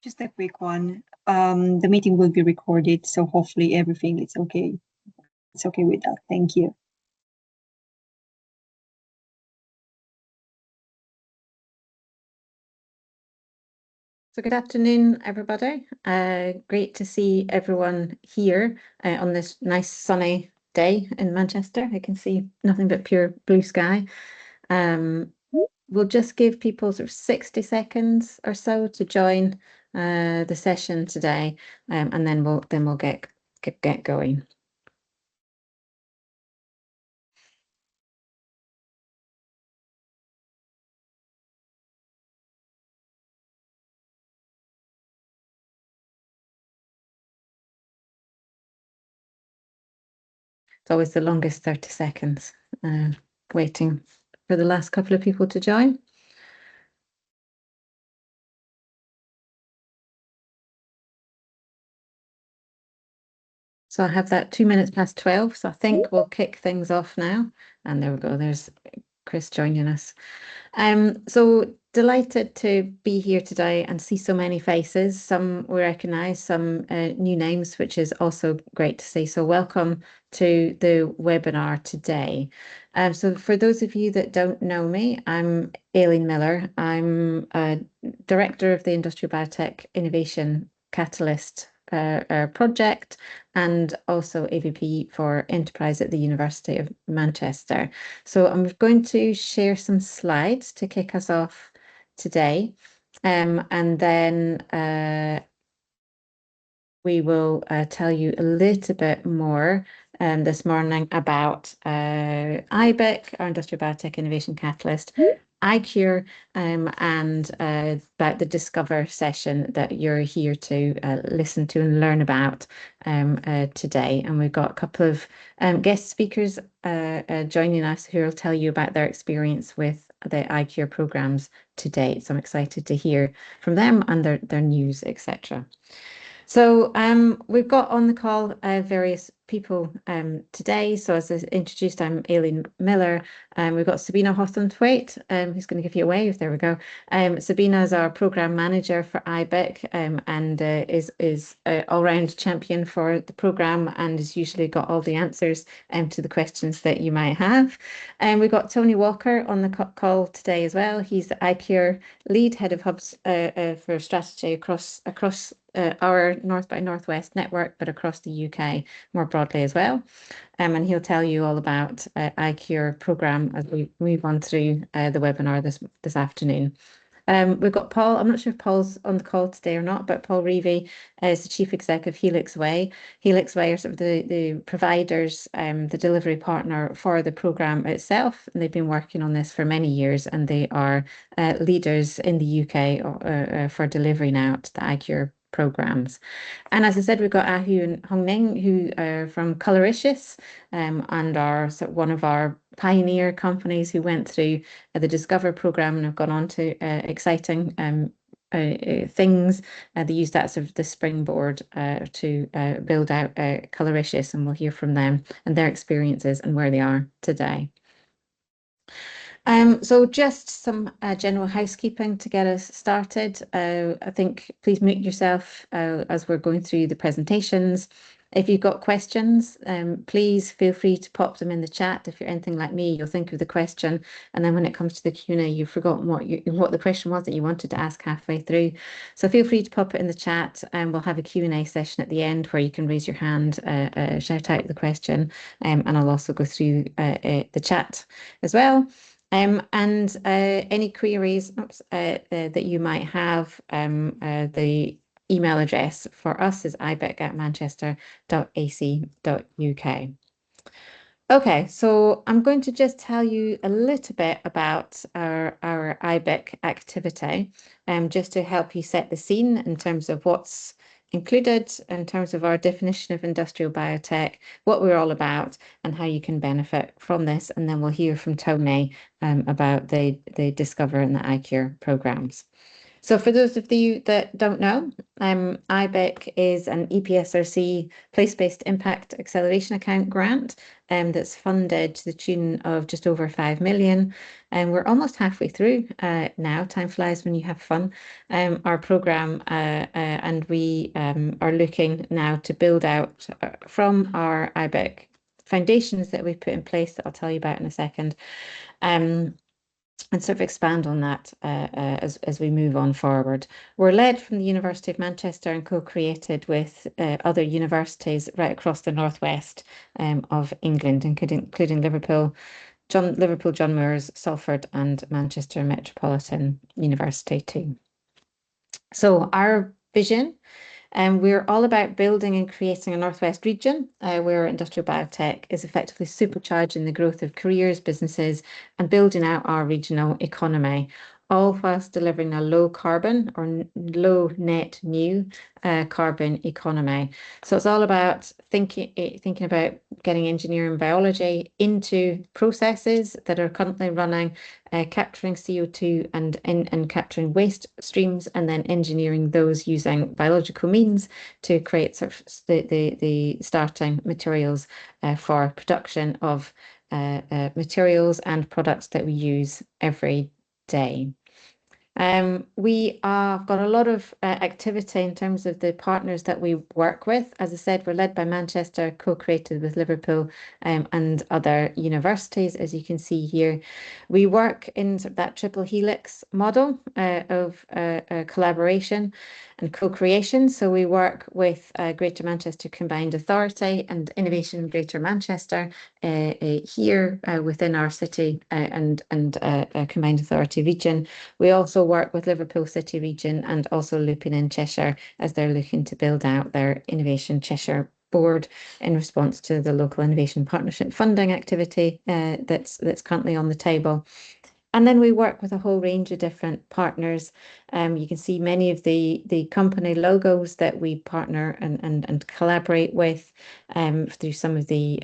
Just a quick one. The meeting will be recorded, so hopefully everything is okay. It's okay with that. Thank you. So good afternoon, everybody. Great to see everyone here on this nice sunny day in Manchester. I can see nothing but pure blue sky. We'll just give people sort of 60 seconds or so to join the session today, and then we'll get going. It's always the longest 30 seconds, waiting for the last couple of people to join. So I have that 2 minutes past 12. So I think we'll kick things off now. And there we go. There's Chris joining us. So delighted to be here today and see so many faces. Some we recognise, some new names, which is also great to see. So welcome to the webinar today. So for those of you that don't know me, I'm Aline Miller. I'm Director of the Industrial Biotech Innovation Catalyst project and also AVP for Enterprise at the University of Manchester. So I'm going to share some slides to kick us off today, and then we will tell you a little bit more this morning about IBIC, our Industrial Biotech Innovation Catalyst, ICURe, and about the Discover session that you're here to listen to and learn about today. And we've got a couple of guest speakers joining us who will tell you about their experience with the ICURe programs to date. So I'm excited to hear from them and their news, etc. So we've got on the call various people today. So as I introduced, I'm Aline Miller. We've got Sabina Hawthornthwaite, who's going to give you a wave. There we go. Sabina is our program manager for IBIC and is all-round champion for the program and has usually got all the answers to the questions that you might have. And we've got Tony Walker on the call today as well. He's the ICURe Lead, head of Hubs for strategy across our North by Northwest network, but across the UK more broadly as well. And he'll tell you all about ICURe programme as we move on through the webinar this afternoon. We've got Paul. I'm not sure if Paul's on the call today or not, but Paul Reavey is the Chief Exec of HelixWay. HelixWay are sort of the providers, the delivery partner for the programme itself. And they've been working on this for many years, and they are leaders in the UK for delivery now to the ICURe programs. And as I said, we've got Ahu and Hongning, who are from Colorolicious and are sort of one of our pioneer companies who went through the Discover programme and have gone on to exciting things. They use that sort of the springboard to build out Colorolicious, and we'll hear from them and their experiences and where they are today. So just some general housekeeping to get us started. I think please mute yourself as we're going through the presentations. If you've got questions, please feel free to pop them in the chat. If you're anything like me, you'll think of the question, and then when it comes to the Q&A, you've forgotten what the question was that you wanted to ask halfway through. So feel free to pop it in the chat, and we'll have a Q&A session at the end where you can raise your hand, shout out the question, and I'll also go through the chat as well. And any queries that you might have, the email address for us is ibic@manchester.ac.uk. Okay, so I'm going to just tell you a little bit about our IBIC activity, just to help you set the scene in terms of what's included in terms of our definition of industrial biotech, what we're all about, and how you can benefit from this. And then we'll hear from Tony about the Discover and the ICURe programs. So for those of you that don't know, IBIC is an EPSRC place-based impact acceleration account grant that's funded to the tune of just over 5 million. And we're almost halfway through now. Time flies when you have fun. Our programme, and we are looking now to build out from our IBIC foundations that we've put in place that I'll tell you about in a second. And sort of expand on that as we move on forward. We're led from the University of Manchester and co-created with other universities right across the northwest of England, including Liverpool, John Moores, Salford, and Manchester Metropolitan University too. So our vision. We're all about building and creating a Northwest region where industrial biotech is effectively supercharging the growth of careers, businesses, and building out our regional economy, all whilst delivering a low carbon or low net new carbon economy. So it's all about thinking about getting engineering biology into processes that are currently running, capturing CO2 and capturing waste streams, and then engineering those using biological means to create sort of the starting materials for production of materials and products that we use every day. We have got a lot of activity in terms of the partners that we work with. As I said, we're led by Manchester, co-created with Liverpool and other universities, as you can see here. We work in that triple helix model of collaboration and co-creation. So we work with Greater Manchester Combined Authority and Innovation Greater Manchester here within our city and Combined Authority region. We also work with Liverpool City region and also looping in Cheshire as they're looking to build out their Innovation Cheshire board in response to the local innovation partnership funding activity that's currently on the table. And then we work with a whole range of different partners. You can see many of the company logos that we partner and collaborate with through some of the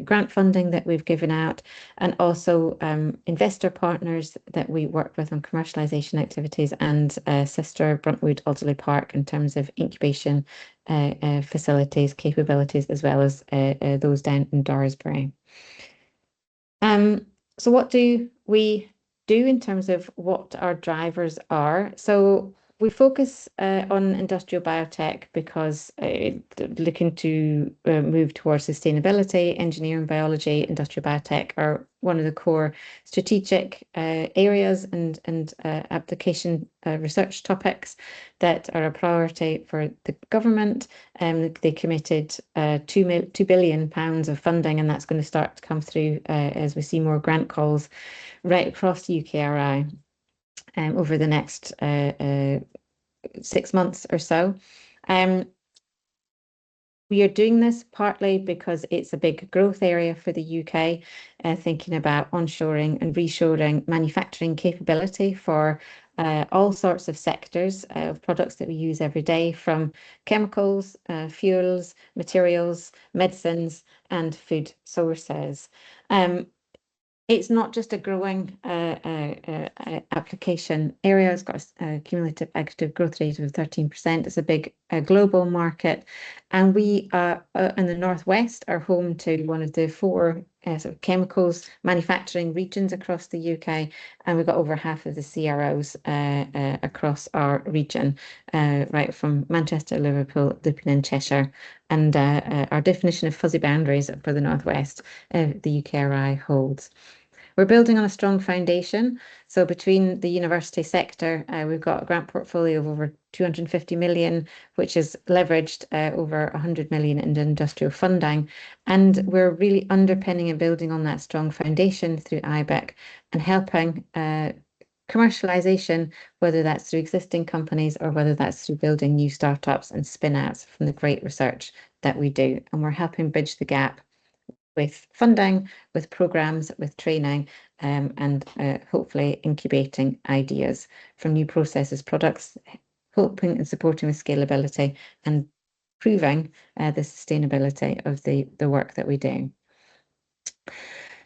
grant funding that we've given out, and also investor partners that we work with on commercialisation activities, and sister Bruntwood Alderley Park in terms of incubation facilities, capabilities, as well as those down in Dorisbury. So what do we do in terms of what our drivers are? So we focus on industrial biotech because looking to move towards sustainability, engineering, biology, industrial biotech are one of the core strategic areas and application research topics that are a priority for the government. They committed £2 billion of funding, and that's going to start to come through as we see more grant calls right across the UKRI over the next 6 months or so. We are doing this partly because it's a big growth area for the UK, thinking about onshoring and reshoring manufacturing capability for all sorts of sectors of products that we use every day, from chemicals, fuels, materials, medicines, and food sources. It's not just a growing application area. It's got a cumulative aggregate growth rate of 13%. It's a big global market. And we in the Northwest are home to one of the 4 sort of chemicals manufacturing regions across the UK. And we've got over half of the CROs across our region, right from Manchester, Liverpool, looping in Cheshire. And our definition of fuzzy boundaries for the Northwest, the UKRI holds. We're building on a strong foundation. So between the university sector, we've got a grant portfolio of over 250 million, which is leveraged over 100 million in industrial funding. And we're really underpinning and building on that strong foundation through IBIC and helping commercialisation, whether that's through existing companies or whether that's through building new startups and spin-outs from the great research that we do. And we're helping bridge the gap with funding, with programs, with training, and hopefully incubating ideas from new processes, products, helping and supporting with scalability and proving the sustainability of the work that we do.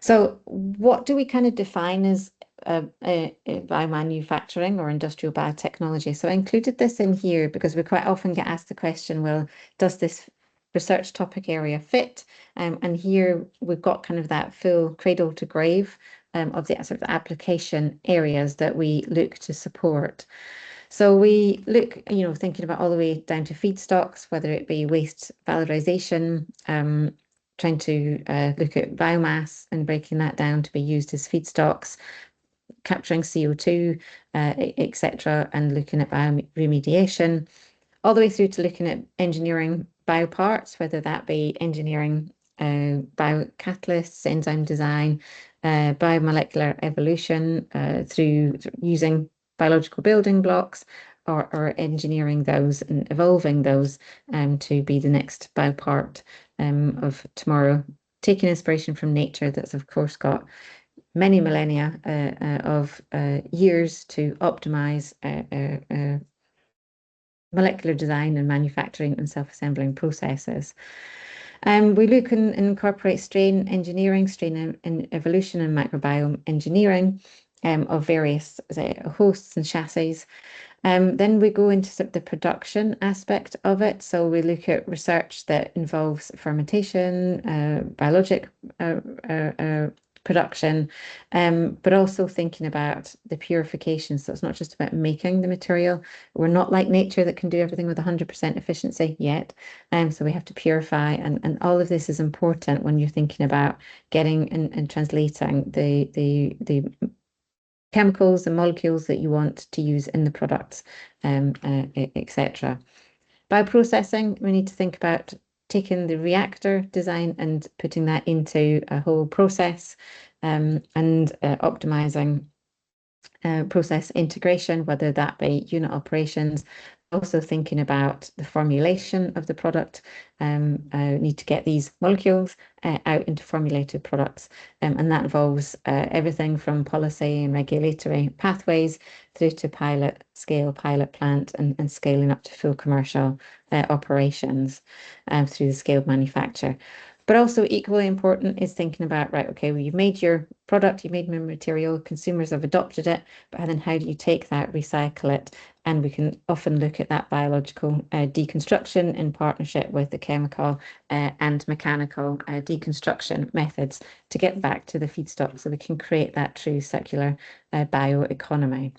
So what do we kind of define as biomanufacturing or industrial biotechnology. So I included this in here because we quite often get asked the question, well, does this research topic area fit? And here we've got kind of that full cradle to grave of the sort of application areas that we look to support. So we look, thinking about all the way down to feedstocks, whether it be waste valorization, trying to look at biomass and breaking that down to be used as feedstocks, capturing CO2, etc., and looking at bioremediation, all the way through to looking at engineering bioparts, whether that be engineering biocatalysts, enzyme design, biomolecular evolution through using biological building blocks, or engineering those and evolving those to be the next biopart of tomorrow, taking inspiration from nature that's of course got many millennia of years to optimize molecular design and manufacturing and self-assembling processes. We look and incorporate strain engineering, strain and evolution and microbiome engineering of various hosts and chassis. Then we go into the production aspect of it. So we look at research that involves fermentation, biologic production, but also thinking about the purification. So it's not just about making the material. We're not like nature that can do everything with 100% efficiency yet. So we have to purify, and all of this is important when you're thinking about getting and translating the chemicals and molecules that you want to use in the products, etc. Bioprocessing, we need to think about taking the reactor design and putting that into a whole process and optimizing process integration, whether that be unit operations. Also thinking about the formulation of the product. Need to get these molecules out into formulated products, and that involves everything from policy and regulatory pathways through to pilot scale, pilot plant, and scaling up to full commercial operations through the scaled manufacture. But also equally important is thinking about, right, okay, well, you've made your product, you've made your material, consumers have adopted it, but then how do you take that, recycle it? And we can often look at that biological deconstruction in partnership with the chemical and mechanical deconstruction methods to get back to the feedstock so we can create that true circular bioeconomy.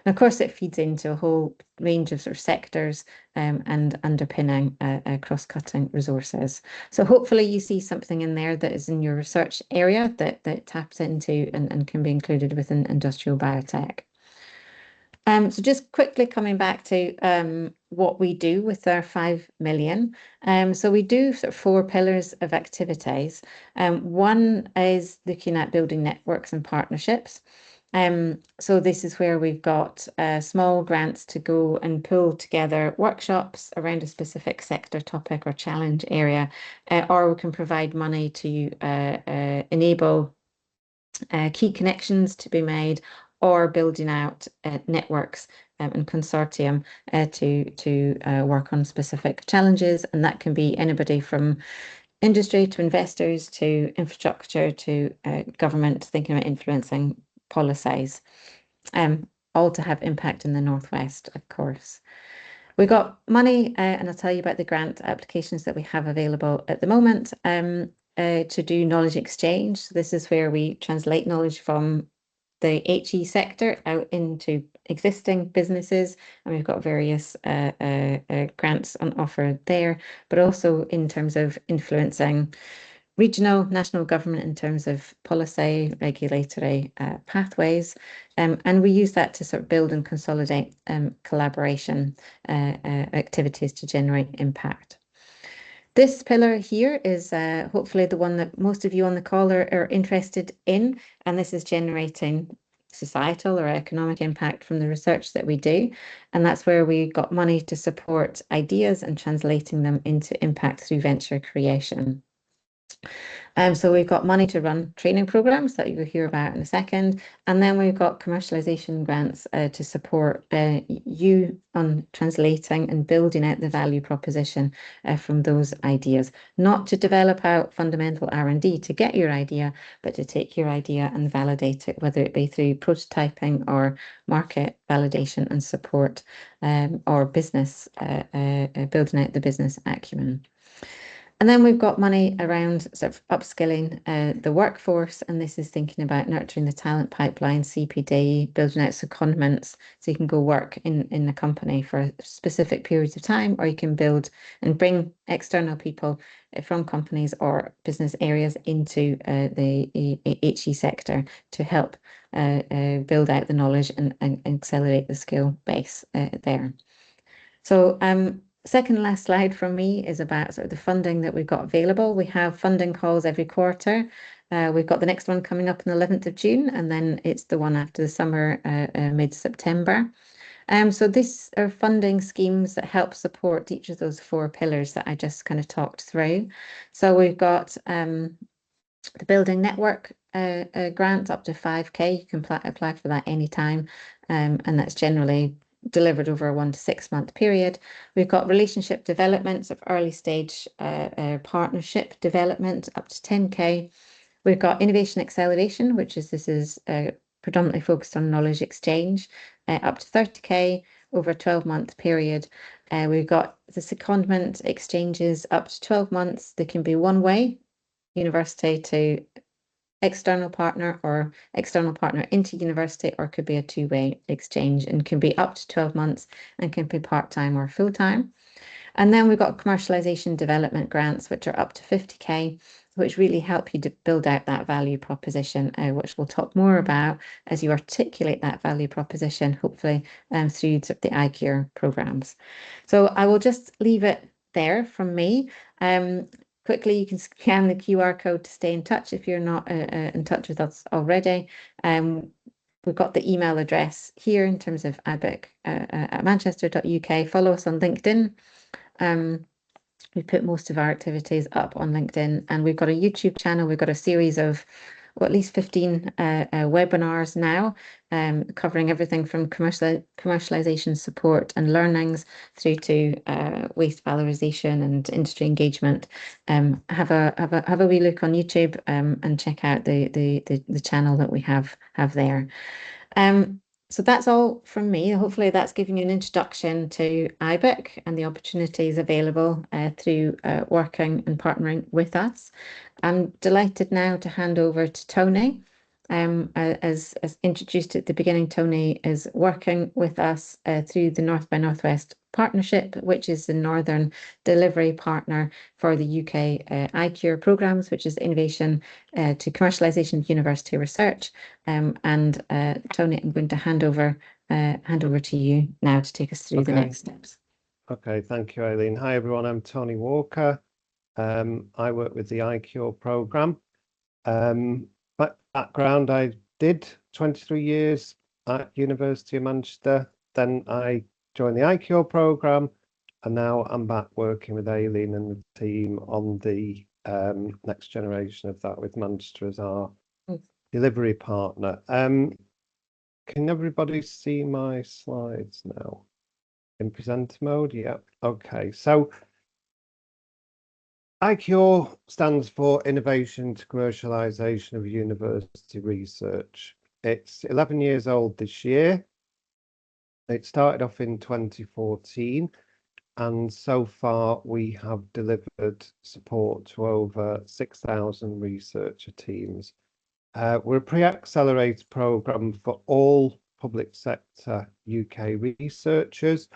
And of course, it feeds into a whole range of sort of sectors and underpinning cross-cutting resources. So hopefully you see something in there that is in your research area that taps into and can be included within industrial biotech. So just quickly coming back to what we do with our 5 million. So we do sort of 4 pillars of activities. One is looking at building networks and partnerships. So this is where we've got small grants to go and pull together workshops around a specific sector topic or challenge area, or we can provide money to enable key connections to be made, or building out networks and consortium to work on specific challenges. And that can be anybody from industry to investors to infrastructure to government thinking about influencing policies, all to have impact in the Northwest, of course. We got money, and I'll tell you about the grant applications that we have available at the moment to do knowledge exchange. So this is where we translate knowledge from the HE sector out into existing businesses, and we've got various grants on offer there, but also in terms of influencing regional, national government in terms of policy, regulatory pathways, and we use that to sort of build and consolidate collaboration activities to generate impact. This pillar here is hopefully the one that most of you on the call are interested in, and this is generating societal or economic impact from the research that we do, and that's where we got money to support ideas and translating them into impact through venture creation. So we've got money to run training programs that you'll hear about in a second. And then we've got commercialization grants to support you on translating and building out the value proposition from those ideas. Not to develop out fundamental R&D to get your idea, but to take your idea and validate it, whether it be through prototyping or market validation and support, or business, building out the business acumen. And then we've got money around sort of upskilling the workforce, and this is thinking about nurturing the talent pipeline, CPD, building out secondments, so you can go work in a company for specific periods of time, or you can build and bring external people from companies or business areas into the HE sector to help build out the knowledge and accelerate the skill base there. So second last slide from me is about sort of the funding that we've got available. We have funding calls every quarter. We've got the next one coming up on the 11th of June, and then it's the one after the summer, mid-September. So these are funding schemes that help support each of those 4 pillars that I just kind of talked through. So we've got the Building Network grant up to 5K. You can apply for that anytime, and that's generally delivered over a 1 to 6 month period. We've got relationship developments of early stage partnership development up to 10K. We've got innovation acceleration, which is predominantly focused on knowledge exchange, up to 30K over a 12-month period. We've got the secondment exchanges up to 12 months. They can be one way, university to external partner or external partner into university, or could be a 2-way exchange, and can be up to 12 months and can be part-time or full-time. And then we've got commercialization development grants, which are up to 50K, which really help you to build out that value proposition, which we'll talk more about as you articulate that value proposition, hopefully through the ICURe programs. So I will just leave it there from me. Quickly, you can scan the QR code to stay in touch if you're not in touch with us already. We've got the email address here in terms of IBIC at manchester.uk. Follow us on LinkedIn. We put most of our activities up on LinkedIn, and we've got a YouTube channel. We've got a series of at least 15 webinars now, covering everything from commercialization support and learnings through to waste valorization and industry engagement. Have a wee look on YouTube and check out the channel that we have there. So that's all from me. Hopefully that's giving you an introduction to IBIC and the opportunities available through working and partnering with us. I'm delighted now to hand over to Tony. As introduced at the beginning, Tony is working with us through the North by Northwest Partnership, which is the Northern Delivery Partner for the UK ICURe programs, which is Innovation to Commercialization of University Research. And Tony, I'm going to hand over to you now to take us through the next steps. Okay, thank you, Aline. Hi, everyone. I'm Tony Walker. I work with the ICURe programme. Background, I did 23 years at University of Manchester. Then I joined the ICURe programme, and now I'm back working with Aline and the team on the next generation of that, with Manchester as our delivery partner. Can everybody see my slides now? In presenter mode? Yeah. Okay. So ICURe stands for Innovation to Commercialization of University Research. It's 11 years old this year. It started off in 2014, and so far we have delivered support to over 6,000 researcher teams. We're a pre-accelerated programme for all public sector UK researchers.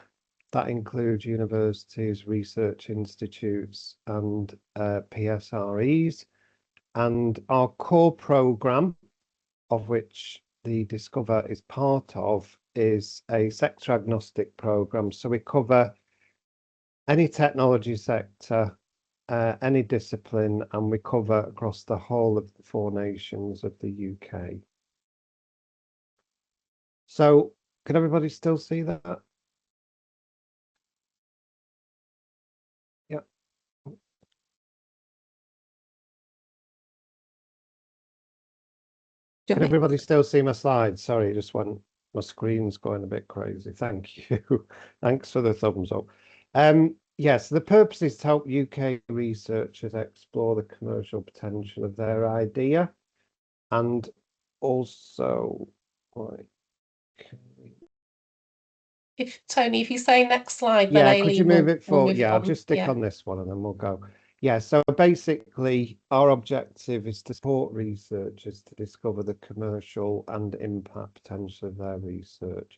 That includes universities, research institutes, and PSREs. And our core programme, of which the Discover is part of, is a sector agnostic programme. So we cover any technology sector, any discipline, and we cover across the whole of the 4 nations of the UK. So can everybody still see that? Can everybody still see my slides? Sorry, just when my screen's going a bit crazy. Thank you. Thanks for the thumbs up. Yes, the purpose is to help UK researchers explore the commercial potential of their idea, and also, Tony, if you say next slide, yeah, then could Aline you move will, it forward? Yeah, I'll on. just stick on this one and then we'll go. Yeah, so basically our objective is to support researchers to discover the commercial and impact potential of their research.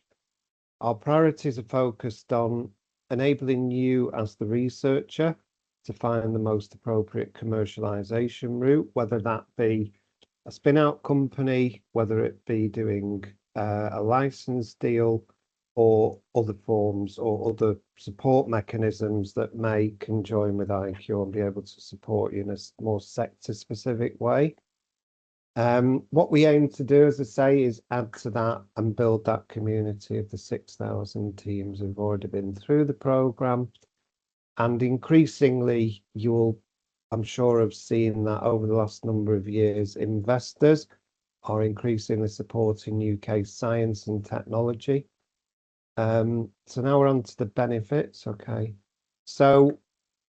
Our priorities are focused on enabling you as the researcher to find the most appropriate commercialization route, whether that be a spin-out company, whether it be doing a license deal, or other forms or other support mechanisms that may conjoin with ICURe and be able to support you in a more sector-specific way. What we aim to do, as I say, is add to that and build that community of the 6,000 teams who've already been through the programme. And increasingly, you'll, I'm sure, have seen that over the last number of years, investors are increasingly supporting UK science and technology. So now we're on to the benefits. Okay, so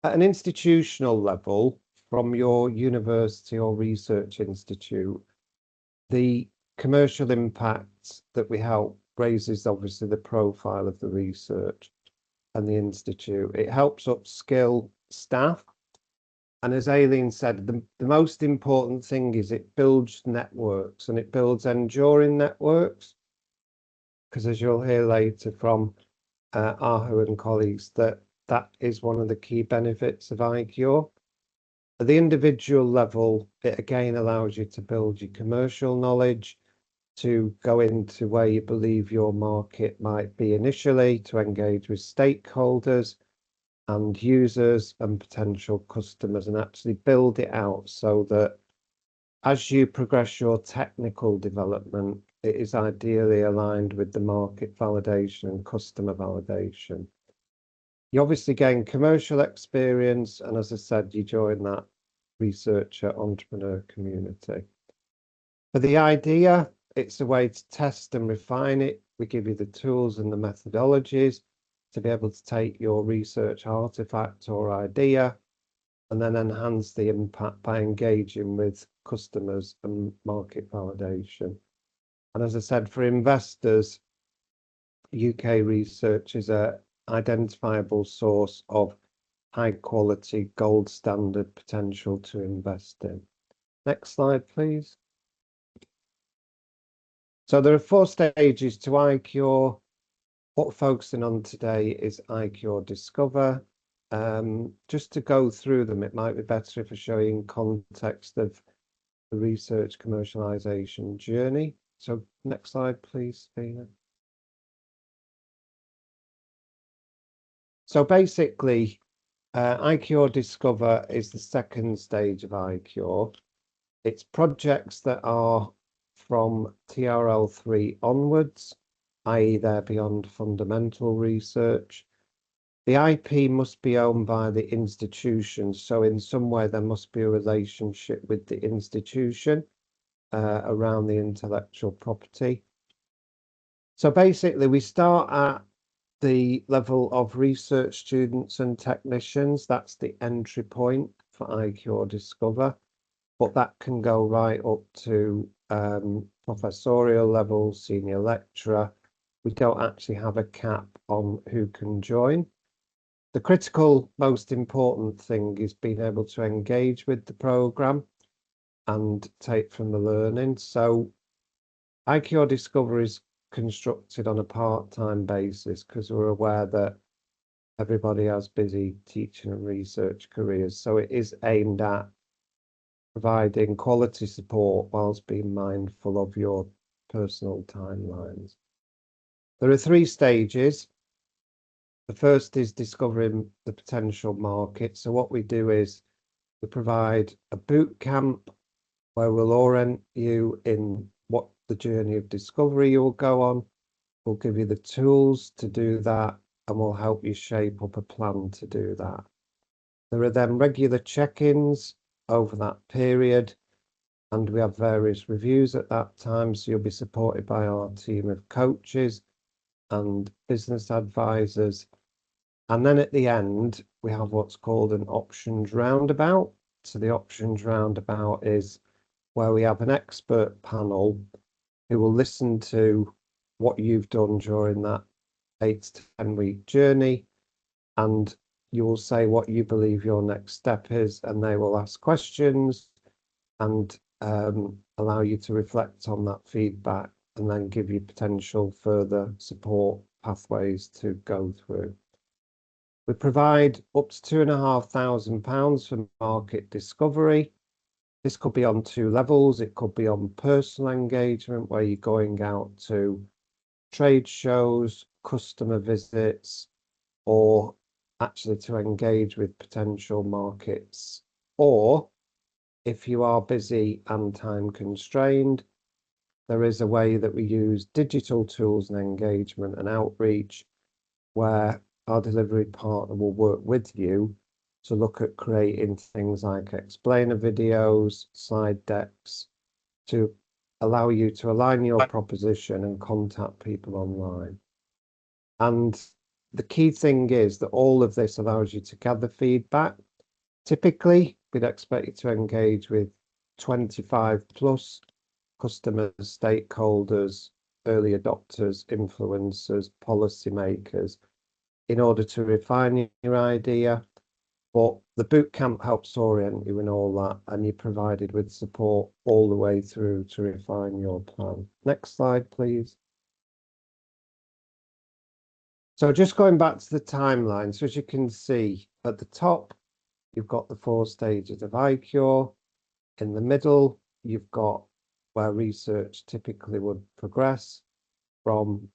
at an institutional level, from your university or research institute, the commercial impact that we help raises obviously the profile of the research and the institute. It helps upskill staff. And as Aline said, the most important thing is it builds networks, and it builds enduring networks. Because as you'll hear later from Ahu and colleagues, that is one of the key benefits of ICURe. At the individual level, it again allows you to build your commercial knowledge, to go into where you believe your market might be initially, to engage with stakeholders and users and potential customers, and actually build it out so that as you progress your technical development, it is ideally aligned with the market validation and customer validation. You obviously gain commercial experience, and as I said, you join that researcher entrepreneur community. For the idea, it's a way to test and refine it. We give you the tools and the methodologies to be able to take your research artifact or idea and then enhance the impact by engaging with customers and market validation. And as I said, for investors, UK research is an identifiable source of high quality, gold standard potential to invest in. Next slide, please. So there are 4 stages to ICURe. What we're focusing on today is ICURe Discover. Just to go through them, it might be better if I show you in context of the research commercialization journey. So next slide, please, Sabina. So basically, ICURe Discover is the second stage of ICURe. It's projects that are from TRL3 onwards, i.e. they're beyond fundamental research. The IP must be owned by the institution, so in some way there must be a relationship with the institution around the intellectual property. So basically we start at the level of research students and technicians. That's the entry point for ICURe Discover, but that can go right up to professorial level, senior lecturer. We don't actually have a cap on who can join. The critical, most important thing is being able to engage with the programme and take from the learning. So ICURe Discover is constructed on a part-time basis because we're aware that everybody has busy teaching and research careers. So it is aimed at providing quality support whilst being mindful of your personal timelines. There are 3 stages. The first is discovering the potential market. So what we do is we provide a boot camp where we'll orient you in what the journey of discovery you'll go on. We'll give you the tools to do that, and we'll help you shape up a plan to do that. There are then regular check-ins over that period and we have various reviews at that time, so you'll be supported by our team of coaches and business advisors. And then at the end, we have what's called an options roundabout. So the options roundabout is where we have an expert panel who will listen to what you've done during that 8 to 10 week journey, and you will say what you believe your next step is, and they will ask questions and allow you to reflect on that feedback and then give you potential further support pathways to go through. We provide up to £2,500 for market discovery. This could be on 2 levels. It could be on personal engagement, where you're going out to trade shows, customer visits, or actually to engage with potential markets. Or if you are busy and time constrained, there is a way that we use digital tools and engagement and outreach, where our delivery partner will work with you to look at creating things like explainer videos, slide decks, to allow you to align your proposition and contact people online. And the key thing is that all of this allows you to gather feedback. Typically, we'd expect you to engage with 25 plus customers, stakeholders, early adopters, influencers, policymakers, in order to refine your idea. But the bootcamp helps orient you in all that, and you're provided with support all the way through to refine your plan. Next slide, please. So just going back to the timeline, so as you can see at the top, you've got the 4 stages of ICURe. In the middle, you've got where research typically would progress from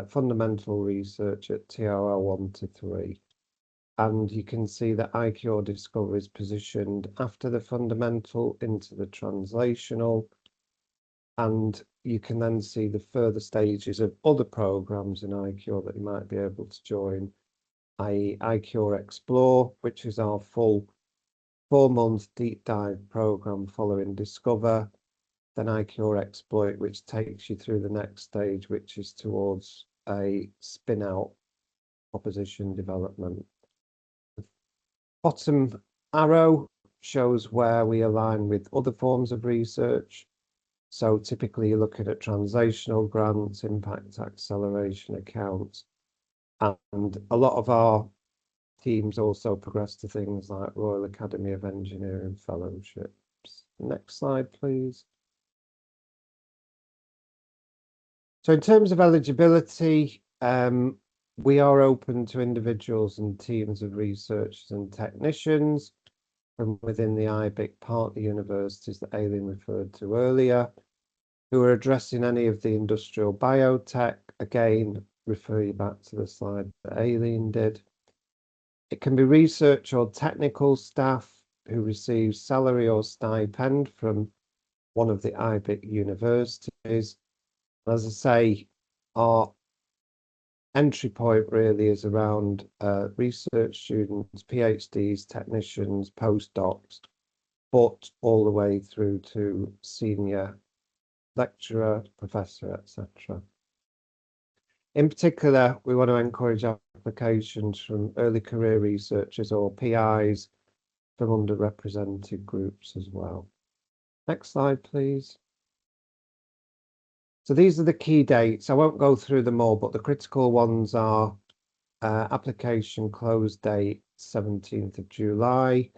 fundamental research at TRL 1 to 3. And you can see that ICURe Discover is positioned after the fundamental into the translational. And you can then see the further stages of other programs in ICURe that you might be able to join, i.e. ICURe Explore, which is our full 4-month deep dive program following Discover, then ICURe Exploit, which takes you through the next stage, which is towards a spin-out proposition development. The bottom arrow shows where we align with other forms of research. So typically you're looking at translational grants, impact acceleration accounts, and a lot of our teams also progress to things like Royal Academy of Engineering fellowships. Next slide, please. So in terms of eligibility, we are open to individuals and teams of researchers and technicians from within the IBIC partner universities that Aline referred to earlier, who are addressing any of the industrial biotech. Again, refer you back to the slide that Aline did. It can be research or technical staff who receive salary or stipend from one of the IBIC universities. As I say, our entry point really is around research students, PhDs, technicians, postdocs, but all the way through to senior lecturer, professor, etc. In particular, we want to encourage applications from early career researchers or PIs from underrepresented groups as well. Next slide, please. So these are the key dates. I won't go through them all, but the critical ones are application close date 17th of July,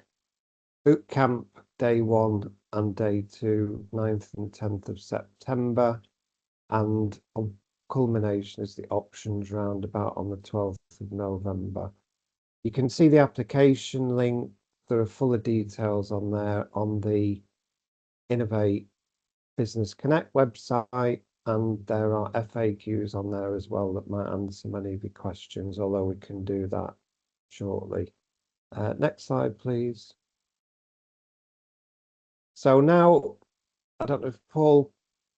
bootcamp day 1 and day 2, 9th and 10th of September, and culmination is the options roundabout on the 12th of November. You can see the application link. There are fuller details on there on the Innovate Business Connect website, and there are FAQs on there as well that might answer many of your questions, although we can do that shortly. Next slide, please. So now, I don't know if Paul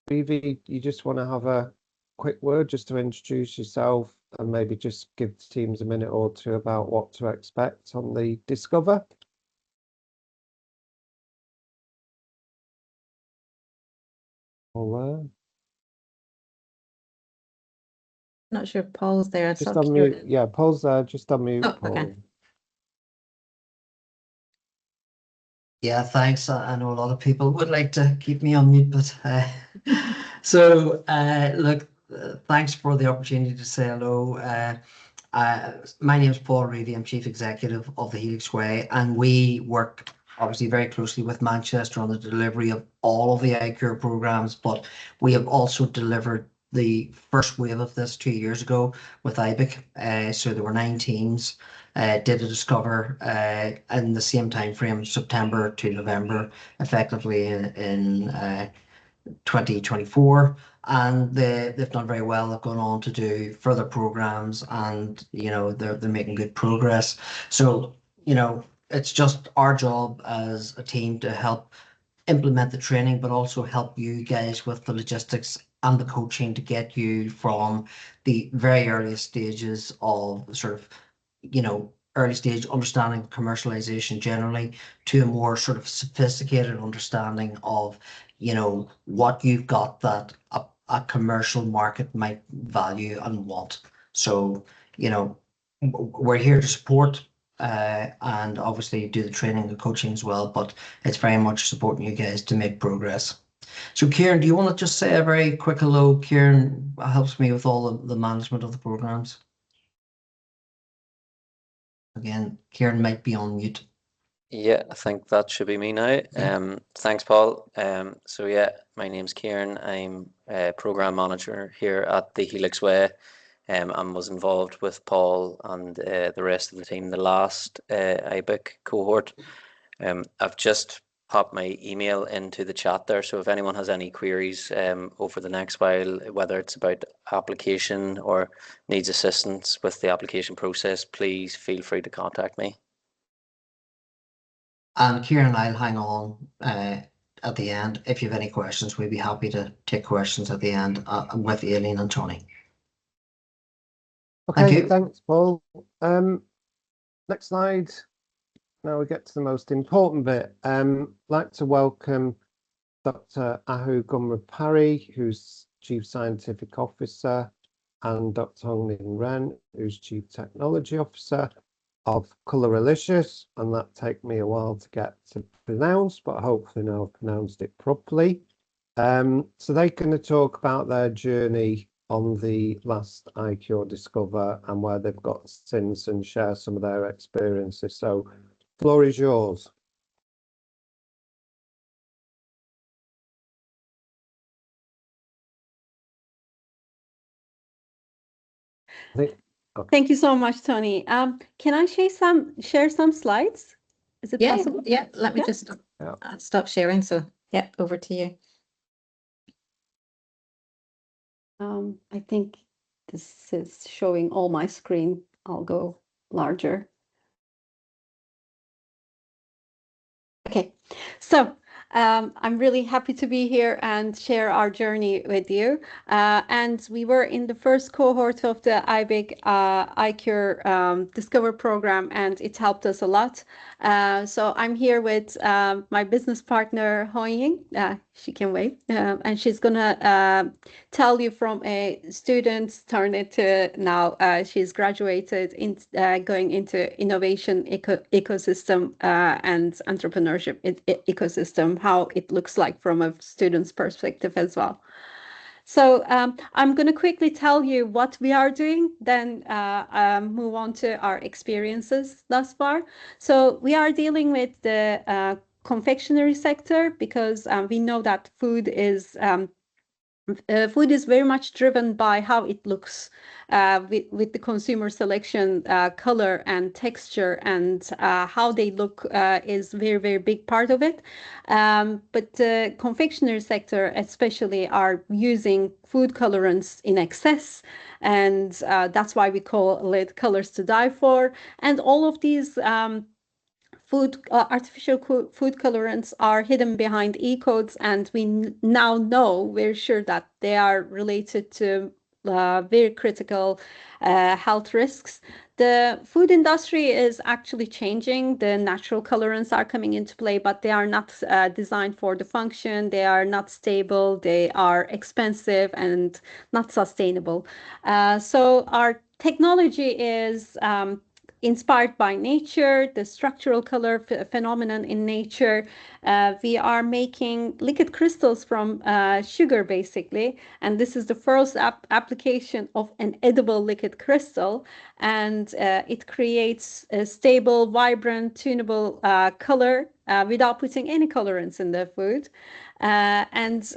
Reavey, you just want to have a quick word just to introduce yourself and maybe just give the teams a minute or two about what to expect on the Discover. Paul Not sure if Paul's there. I there. Just saw unmute. Ciaran. Yeah, Paul's there. Just unmute, Oh, Paul. okay. Yeah, thanks. I know a lot of people would like to keep me on mute, but so look, thanks for the opportunity to say hello. My name is Paul Reavey. I'm Chief Executive of the HelixWay, and we work obviously very closely with Manchester on the delivery of all of the ICURe programs, but we have also delivered the first wave of this 2 years ago with IBIC. So there were 9 teams, did a Discover in the same time frame, September to November, effectively in 2024, and they've done very well. They've gone on to do further programs, and they're making good progress. So it's just our job as a team to help implement the training, but also help you guys with the logistics and the coaching to get you from the very earliest stages of sort of early stage understanding of commercialization generally, to a more sort of sophisticated understanding of what you've got that a commercial market might value and want. So we're here to support and obviously do the training and coaching as well, but it's very much supporting you guys to make progress. So Ciaran, do you want to just say a very quick hello? Ciaran helps me with all the management of the programs. Again, Ciaran might be on mute. Yeah, I think that should be me now. Thanks, Paul. So yeah, my name's Ciaran. I'm a program manager here at the HelixWay, and was involved with Paul and the rest of the team the last IBIC cohort. I've just popped my email into the chat there, so if anyone has any queries over the next while, whether it's about application or needs assistance with the application process, please feel free to contact me. And Ciaran and I'll hang on at the end. If you have any questions, we'd be happy to take questions at the end with Aline and Tony. Thank Okay, you. thanks, Paul. Next slide. Now we get to the most important bit. I'd like to welcome Dr. Ahu Gumrah Parry, who's Chief Scientific Officer, and Dr. Hongning Ren, who's Chief Technology Officer of Colorolicious, and that take me a while to get to pronounce, but hopefully now I've pronounced it properly. So they're going to talk about their journey on the last ICURe Discover and where they've got since, and share some of their experiences. So floor is yours. Okay. Thank you so much, Tony. Can I share some slides? Is it possible? Yeah, let me Yeah. just stop sharing. So yeah, over to you. I think this is showing all my screen. I'll go larger. Okay, so I'm really happy to be here and share our journey with you. And we were in the first cohort of the IBIC ICURe Discover Program, and it helped us a lot. So I'm here with my business partner, Hongning. She can wave. And she's going to tell you from a student turned to now she's graduated in going into innovation ecosystem and entrepreneurship ecosystem, how it looks like from a student's perspective as well. So I'm going to quickly tell you what we are doing, then move on to our experiences thus far. So we are dealing with the confectionery sector because we know that food is very much driven by how it looks with the consumer selection, color and texture, and how they look is very, very big part of it. But the confectionery sector especially are using food colorants in excess, and that's why we call it colors to die for. And all of these artificial food colorants are hidden behind E-codes, and we now know, we're sure that they are related to very critical health risks. The food industry is actually changing. The natural colorants are coming into play, but they are not designed for the function. They are not stable. They are expensive and not sustainable. So our technology is inspired by nature, the structural color phenomenon in nature. We are making liquid crystals from sugar, basically, and this is the first application of an edible liquid crystal, and it creates a stable, vibrant, tunable color without putting any colorants in the food. And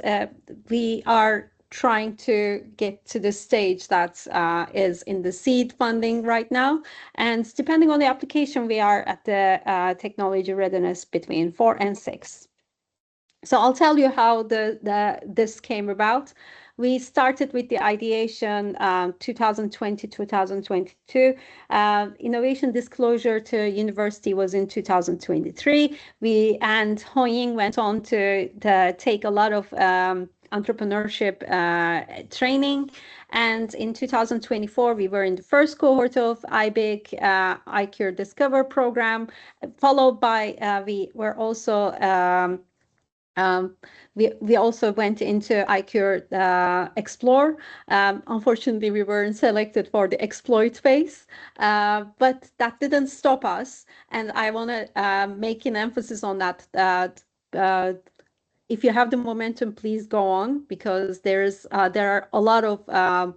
we are trying to get to the stage that is in the seed funding right now. And depending on the application, we are at the technology readiness between 4 and 6. So I'll tell you how this came about. We started with the ideation 2020-2022. Innovation disclosure to university was in 2023. And Hongning went on to take a lot of entrepreneurship training, and in 2024 we were in the first cohort of IBIC ICURe Discover Programme, followed by we were also we also went into ICURe Explore. Unfortunately, we weren't selected for the exploit phase, but that didn't stop us. And I want to make an emphasis on that. If you have the momentum, please go on, because there are a lot of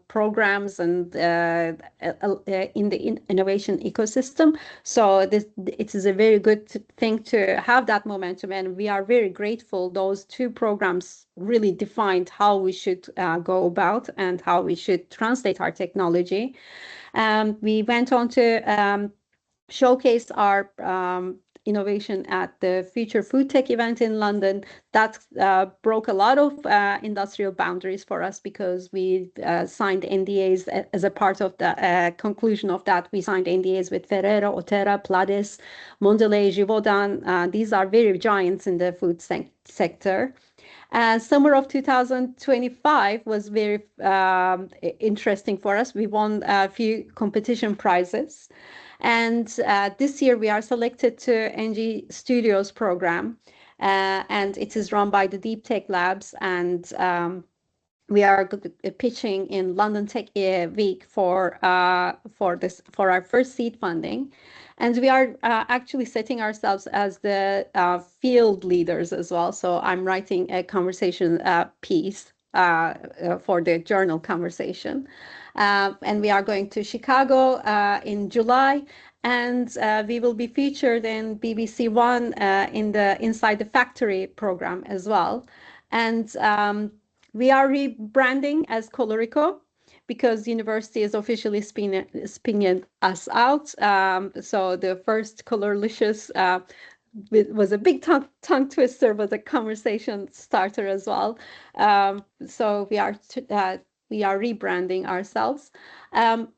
programs and in the innovation ecosystem. So it is a very good thing to have that momentum, and we are very grateful. Those 2 programs really defined how we should go about and how we should translate our technology. We went on to showcase our innovation at the Future Food Tech event in London. That broke a lot of industrial boundaries for us, because we signed NDAs as a part of the conclusion of that. We signed NDAs with Ferrero, Otera, Pladis, Mondelez, Givaudan. These are very giants in the food sector. Summer of 2025 was very interesting for us. We won a few competition prizes. And this year we are selected to NG Studios program, and it is run by the Deep Tech Labs, and we are pitching in London Tech Week for our first seed funding. And we are actually setting ourselves as the field leaders as well. So I'm writing a conversation piece for the journal Conversation. And we are going to Chicago in July, and we will be featured in BBC One in the Inside the Factory program as well. And we are rebranding as ColoriQuo, because university is officially spinning us out. So the first Colorolicious was a big tongue twister, but a conversation starter as well. So we are rebranding ourselves.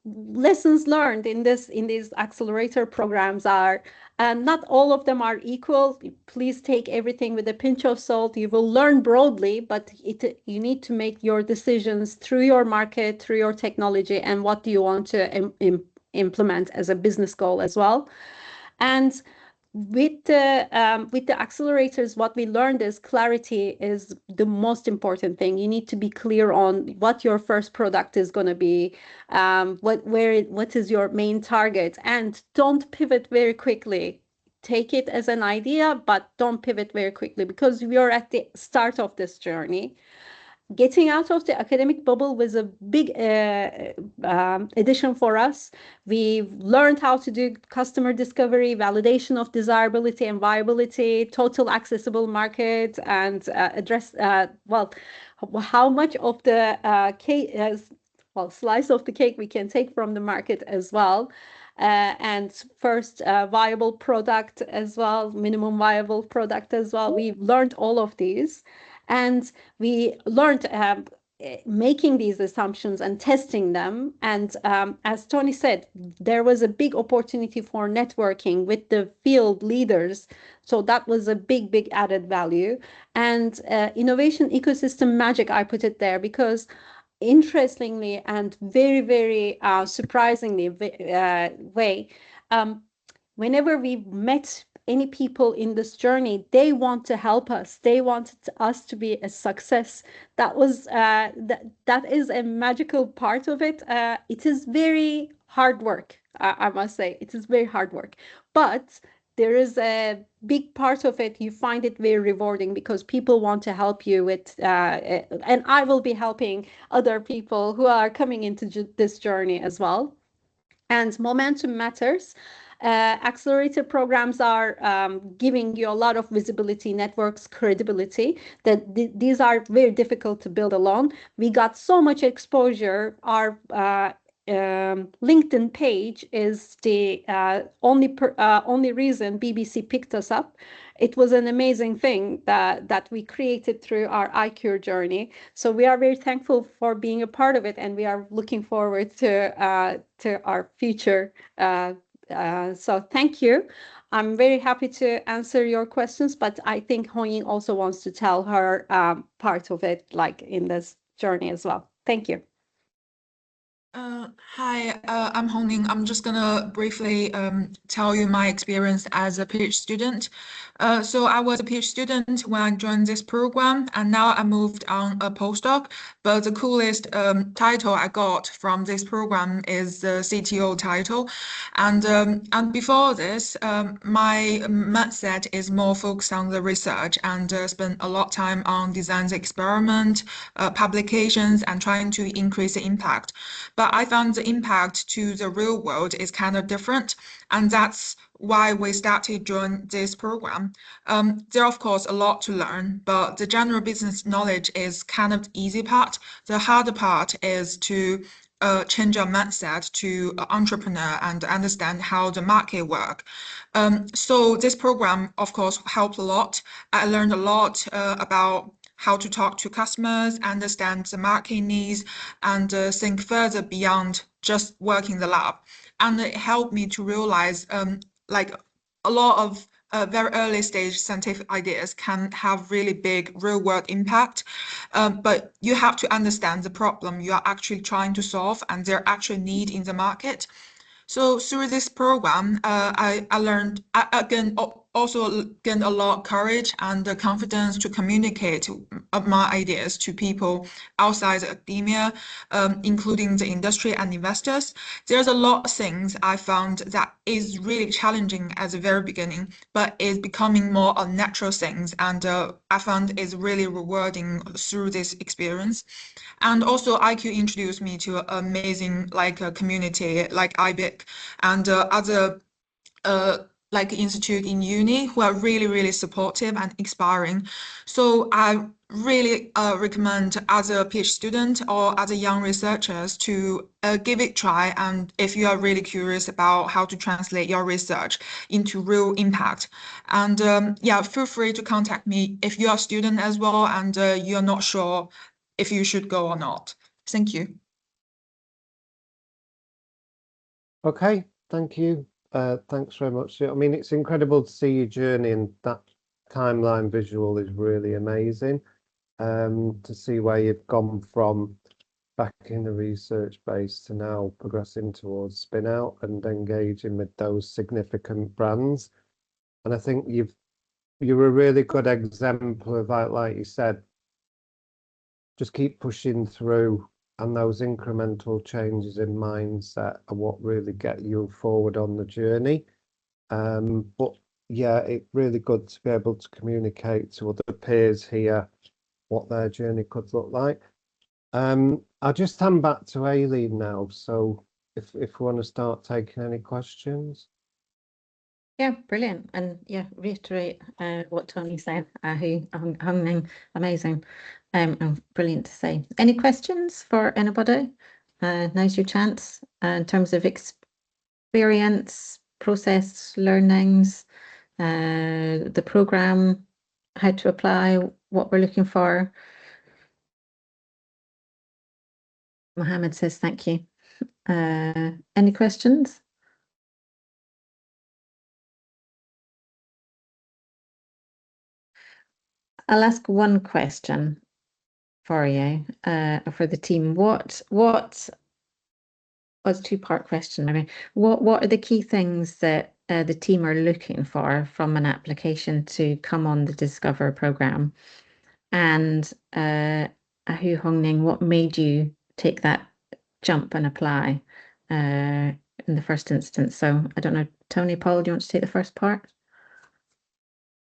Lessons learned in these accelerator programs are, not all of them are equal. Please take everything with a pinch of salt. You will learn broadly, but you need to make your decisions through your market, through your technology, and what do you want to implement as a business goal as well. And with the accelerators, what we learned is clarity is the most important thing. You need to be clear on what your first product is going to be, what is your main target, and don't pivot very quickly. Take it as an idea, but don't pivot very quickly, because we are at the start of this journey. Getting out of the academic bubble was a big addition for us. We learned how to do customer discovery, validation of desirability and viability, total accessible market, and address, how much of the cake, slice of the cake we can take from the market as well. And first viable product as well, minimum viable product as well. We learned all of these. And we learned making these assumptions and testing them. And as Tony said, there was a big opportunity for networking with the field leaders. So that was a big added value. And innovation ecosystem magic, I put it there, because interestingly and very, very surprisingly way, whenever we've met any people in this journey, they want to help us. They wanted us to be a success. That was that is a magical part of it. It is very hard work. I must say, it is very hard work, but there is a big part of it. You find it very rewarding because people want to help you with, and I will be helping other people who are coming into this journey as well. And momentum matters. Accelerator programs are giving you a lot of visibility, networks, credibility, that these are very difficult to build alone. We got so much exposure. Our LinkedIn page is the only reason BBC picked us up. It was an amazing thing that we created through our ICURe journey. So we are very thankful for being a part of it, and we are looking forward to our future. So thank you. I'm very happy to answer your questions, but I think Hongning also wants to tell her part of it, like in this journey as well. Thank you. Hi, I'm Hongning. I'm just gonna briefly tell you my experience as a PhD student. So I was a PhD student when I joined this program, and now I moved on a postdoc. But the coolest title I got from this program is the CTO title. And before this, my mindset is more focused on the research and spent a lot of time on design experiment, publications, and trying to increase the impact. But I found the impact to the real world is kind of different, and that's why we started join this program. There are of course a lot to learn, but the general business knowledge is kind of the easy part. The harder part is to change your mindset to entrepreneur and understand how the market work. So this program of course helped a lot. I learned a lot about how to talk to customers, understand the market needs, and think further beyond just working the lab. And it helped me to realize like a lot of very early stage scientific ideas can have really big real world impact. But you have to understand the problem you are actually trying to solve and their actual need in the market. So through this program, I learned, also gained a lot of courage and the confidence to communicate my ideas to people outside academia, including the industry and investors. There's a lot of things I found that is really challenging at the very beginning, but is becoming more a natural things, and I found is really rewarding through this experience. And also ICURe introduced me to an amazing community like IBIC and other like institute in uni who are really, really supportive and inspiring. So I really recommend other PhD students or other young researchers to give it a try. And if you are really curious about how to translate your research into real impact, and yeah, feel free to contact me if you are a student as well and you're not sure if you should go or not. Thank you. Okay, thank you. Thanks very much. I mean, it's incredible to see your journey, and that timeline visual is really amazing. To see where you've gone from back in the research base to now progressing towards spin out and engaging with those significant brands. And I think you're a really good example of that, like you said, just keep pushing through, and those incremental changes in mindset are what really get you forward on the journey. But yeah, it's really good to be able to communicate to other peers here what their journey could look like. I'll just hand back to Aline now. So if we want to start taking any questions. Yeah, brilliant. And yeah, reiterate what Tony said. Hongning, amazing. And brilliant to say. Any questions for anybody? Now's your chance in terms of experience, process, learnings, the program, how to apply, what we're looking for. Mohammed says thank you. Any questions? I'll ask one question. for you, for the team. What was a two-part question. I mean, what are the key things that the team are looking for from an application to come on the Discover programme? And Ahu Hongning, what made you take that jump and apply in the first instance? So I don't know, Tony, Paul, do you want to take the first part?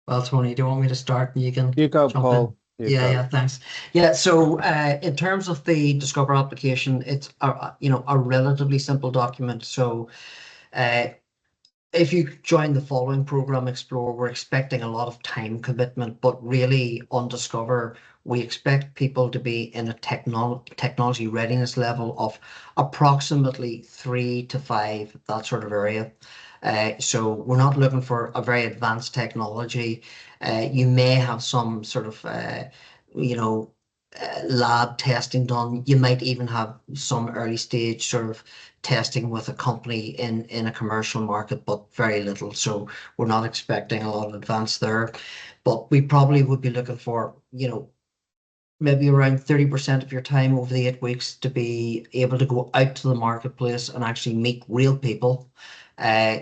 Well, Tony, do you want me to start? And you can You go, jump Paul. in. Yeah, thanks. Yeah, so in terms of the Discover application, it's a relatively simple document. So if you join the following program, Explore, we're expecting a lot of time commitment, but really on Discover, we expect people to be in a technology readiness level of approximately 3 to 5, that sort of area. So we're not looking for a very advanced technology. You may have some sort of, lab testing done. You might even have some early stage sort of testing with a company in a commercial market, but very little. So we're not expecting a lot of advance there. But we probably would be looking for, maybe around 30% of your time over the 8 weeks to be able to go out to the marketplace and actually meet real people.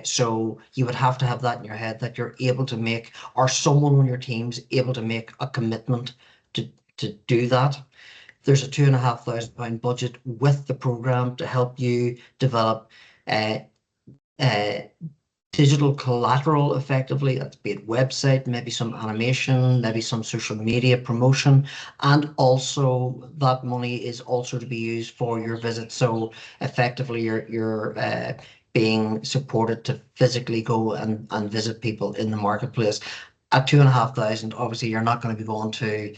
So you would have to have that in your head that you're able to make, or someone on your team's able to make a commitment to do that. There's a £2,500 budget with the program to help you develop digital collateral effectively. That's be it website, maybe some animation, maybe some social media promotion, and also that money is also to be used for your visit. So effectively you're being supported to physically go and visit people in the marketplace. At £2,500, obviously you're not going to be going to,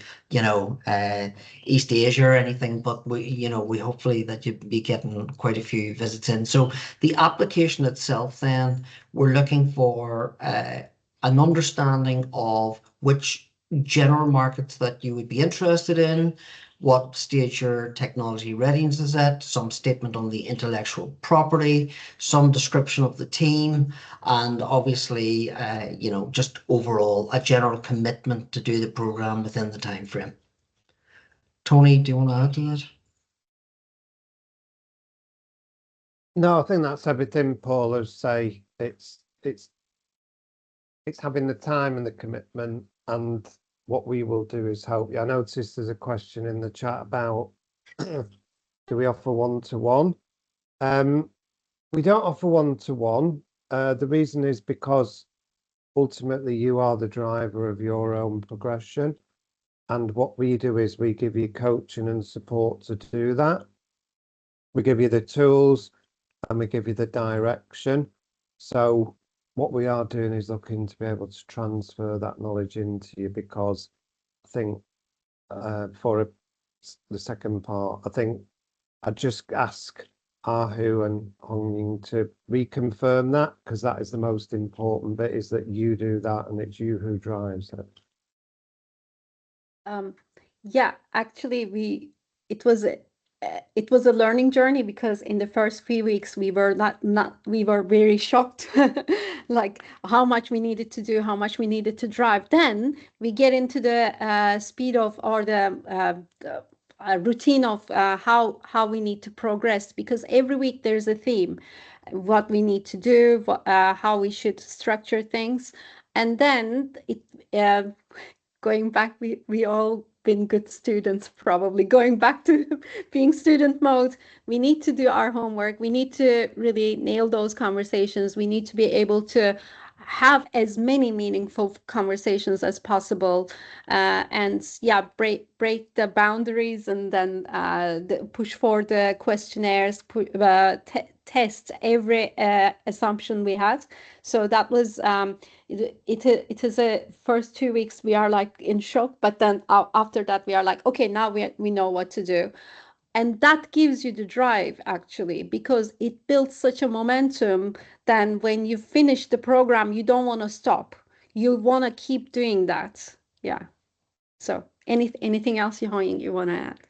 East Asia or anything, but we hopefully that you'd be getting quite a few visits in. So the application itself, then we're looking for an understanding of which general markets that you would be interested in, what stage your technology readiness is at, some statement on the intellectual property, some description of the team, and obviously, just overall a general commitment to do the program within the time frame. Tony, do you want to add to that? No, I think that's everything, Paul. As say, it's having the time and the commitment, and what we will do is help you. I noticed there's a question in the chat about do we offer one-to-one? We don't offer one-to-one. The reason is because ultimately you are the driver of your own progression, and what we do is we give you coaching and support to do that. We give you the tools and we give you the direction. So what we are doing is looking to be able to transfer that knowledge into you, because I think the second part, I think I'd just ask Ahu and Hongning to reconfirm that, because that is the most important bit, is that you do that and it's you who drives it. Yeah, actually it was a learning journey, because in the first few weeks we were we were very shocked like how much we needed to do, how much we needed to drive. Then we get into the speed of, or the routine of how we need to progress, because every week there's a theme, what we need to do, how we should structure things. And then going back, we all been good students, probably going back to being student mode. We need to do our homework. We need to really nail those conversations. We need to be able to have as many meaningful conversations as possible, and break the boundaries, and then push for the questionnaires, test every assumption we had. So that was it is a first 2 weeks we are like in shock, but then after that we are like, okay, now we know what to do. And that gives you the drive, actually, because it builds such a momentum. Then when you finish the program, you don't want to stop. You want to keep doing that. Yeah. So anything else you want to add?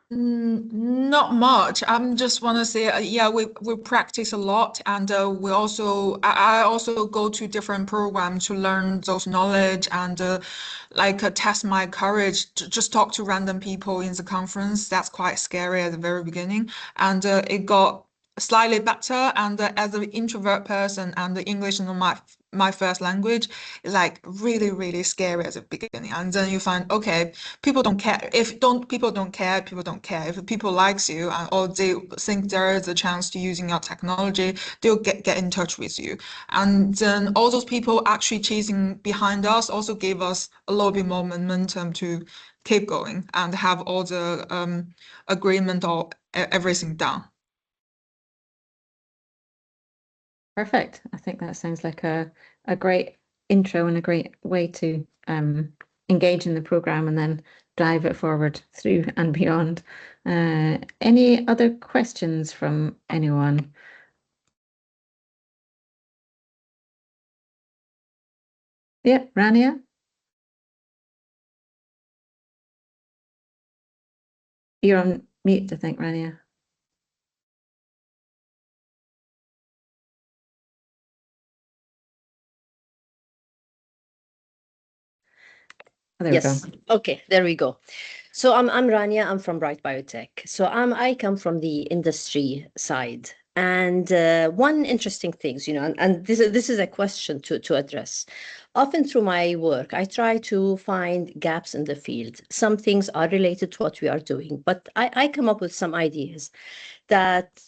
Not much. I'm just want to say, yeah, we practice a lot, and we also I also go to different programs to learn those knowledge and test my courage to just talk to random people in the conference. That's quite scary at the very beginning, and it got slightly better. And as an introvert person, and the English is my first language, is like really scary at the beginning, and then you find, okay, people don't care. People don't care. People don't care. If people likes you or they think there is a chance to using your technology, they'll get in touch with you. And then all those people actually chasing behind us also gave us a little bit more momentum to keep going and have all the agreement or everything done. Perfect. I think that sounds like a great intro and a great way to engage in the program and then drive it forward through and beyond. Any other questions from anyone? Yeah, Rania? You're on mute, I think, Rania. Oh, there we go. Okay, there we go. So I'm Rania. I'm from Bright Biotech. So I come from the industry side. And one interesting things, and this is a question to address. Often through my work, I try to find gaps in the field. Some things are related to what we are doing, but I come up with some ideas that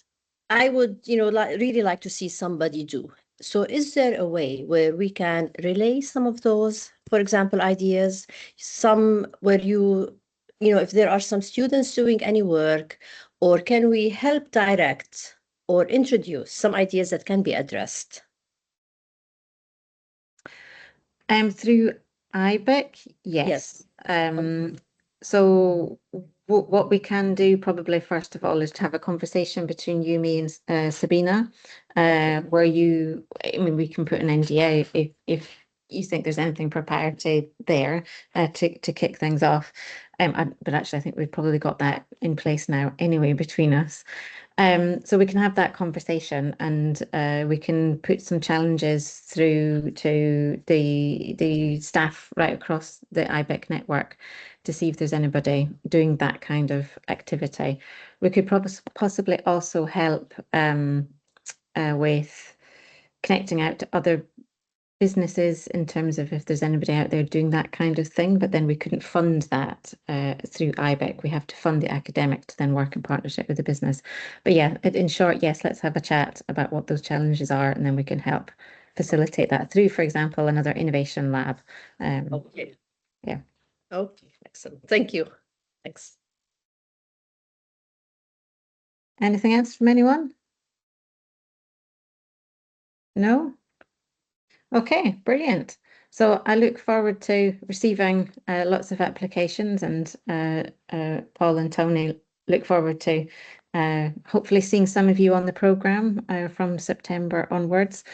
I would, really like to see somebody do. So is there a way where we can relay some of those, for example, ideas, some where if there are some students doing any work, or can we help direct or introduce some ideas that can be addressed? Through IBIC, yes. So what we can do probably first of all is to have a conversation between you, me, and Sabina, where we can put an NDA if you think there's anything proprietary there to kick things off. But actually, I think we've probably got that in place now anyway between us. So we can have that conversation, and we can put some challenges through to the staff right across the IBIC network to see if there's anybody doing that kind of activity. We could possibly also help with connecting out to other businesses in terms of if there's anybody out there doing that kind of thing, but then we couldn't fund that through IBIC. We have to fund the academic to then work in partnership with the business. But yeah, in short, yes, let's have a chat about what those challenges are, and then we can help facilitate that through, for example, another innovation lab. Okay. Yeah. Okay, excellent. Thank you. Thanks. Anything else from anyone? No? Okay, brilliant. So I look forward to receiving lots of applications, and Paul and Tony look forward to hopefully seeing some of you on the programme from September onwards.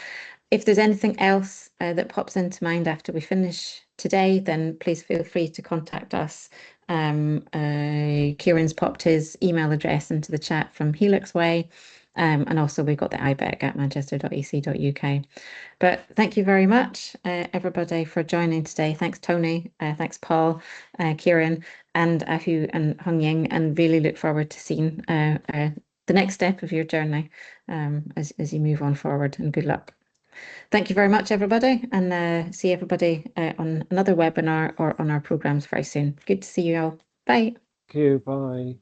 If there's anything else that pops into mind after we finish today, then please feel free to contact us. Kieran's popped his email address into the chat from HelixWay. And also we've got the IBIC at manchester.ac.uk. But thank you very much, everybody, for joining today. Thanks, Tony. Thanks, Paul, Kieran, and Ahu and Hongning, and really look forward to seeing the next step of your journey as you move on forward, and good luck. Thank you very much, everybody, and see everybody on another webinar or on our programmes very soon. Good to see you all. Bye. Thank you. Bye.